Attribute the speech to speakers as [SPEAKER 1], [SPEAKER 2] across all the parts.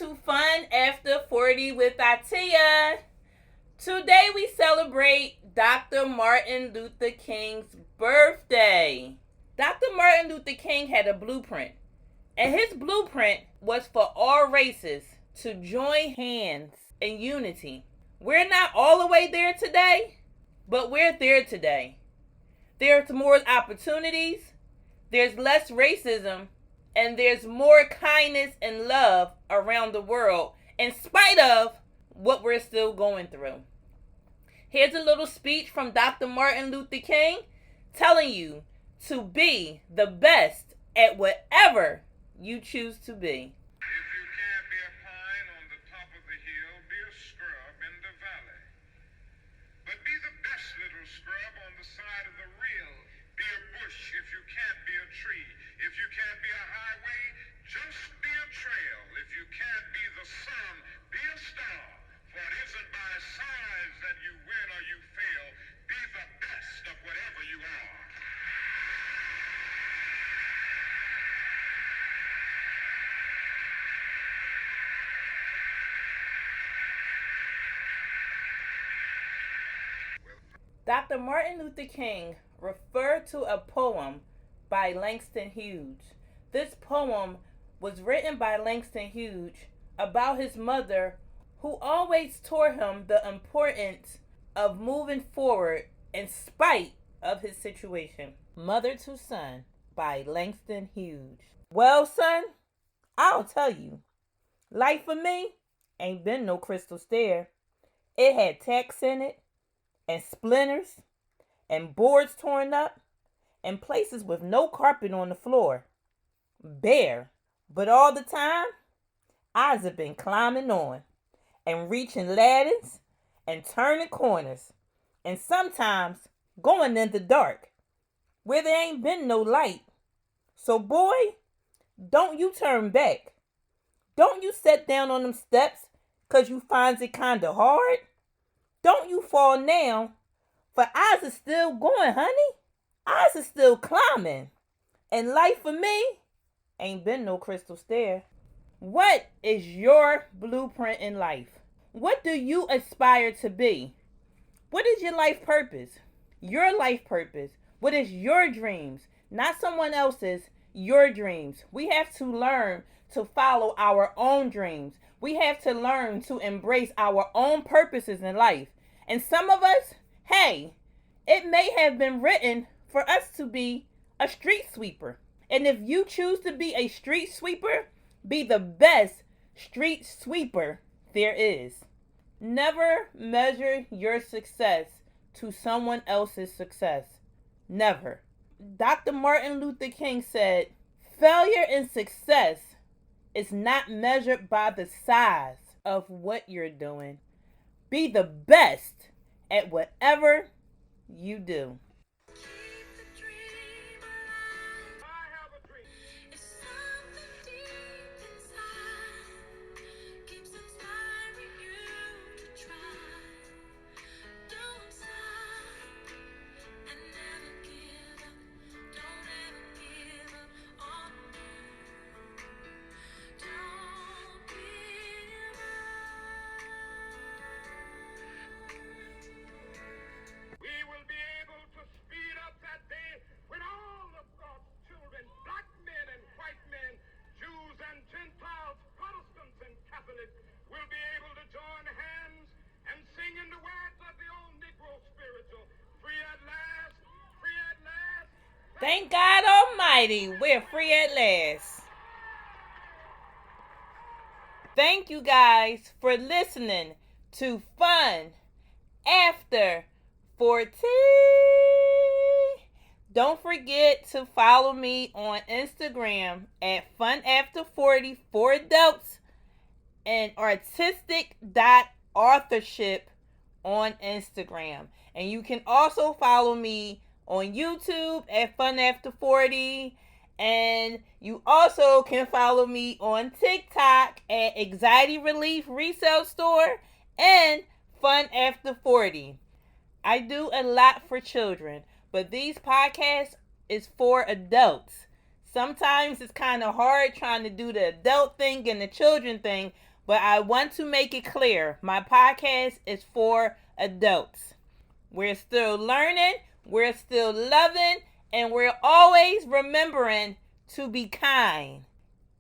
[SPEAKER 1] to Fun After 40 with Atiya. Today we celebrate Dr. Martin Luther King's birthday. Dr. Martin Luther King had a blueprint, and his blueprint was for all races to join hands in unity. We're not all the way there today, but we're there today. There's more opportunities, there's less racism, and there's more kindness and love around the world in spite of what we're still going through. Here's a little speech from Dr. Martin Luther King telling you to be the best at whatever you choose to be.
[SPEAKER 2] If you can't be a pine on the top of the hill, be a scrub in the valley. But be the best little scrub on the side of the rill. Be a bush if you can't be a tree. If you can't be a highway, just be a trail. If you can't be the sun, be a star. For it isn't by size that you win or you fail. Be the best of whatever you are.
[SPEAKER 1] Dr. Martin Luther King referred to a poem by Langston Hughes. This poem was written by Langston Hughes about his mother, who always taught him the importance of moving forward in spite of his situation. Mother to Son by Langston Hughes. Well, son, I'll tell you, life for me ain't been no crystal stair. It had tacks in it, and splinters, and boards torn up, and places with no carpet on the floor. Bare, but all the time, I've been climbing on, and reaching ladders, and turning corners, and sometimes going in the dark, where there ain't been no light. So boy, don't you turn back. Don't you sit down on them steps 'cause you finds it kinda hard. Don't you fall now, for I's is still going, honey. I's is still climbing. And life for me ain't been no crystal stair. What is your blueprint in life? What do you aspire to be? What is your life purpose? Your life purpose. What is your dreams? Not someone else's, your dreams. We have to learn to follow our own dreams. We have to learn to embrace our own purposes in life. And some of us, hey, it may have been written for us to be a street sweeper. And if you choose to be a street sweeper, be the best street sweeper there is. Never measure your success to someone else's success. Never. Dr. Martin Luther King said, failure and success is not measured by the size of what you're doing. Be the best at whatever you do. Thank God Almighty, we're free at last. Thank you guys for listening to Fun After 40. Don't forget to follow me on Instagram at FUNAFTER4Ti for adults and artistic.authorship on Instagram. And you can also follow me on YouTube at FUNAFTER4Ti, and you also can follow me on TikTok at Anxiety Relief Resale Store and FUNAFTER4Ti. I do a lot for children, but these podcasts is for adults. Sometimes it's kind of hard trying to do the adult thing and the children thing, But I want to make it clear, my podcast is for adults. We're still learning, we're still loving, and we're always remembering to be kind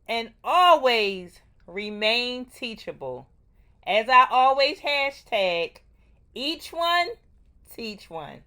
[SPEAKER 1] and always remain teachable. As I always hashtag, each one, teach one.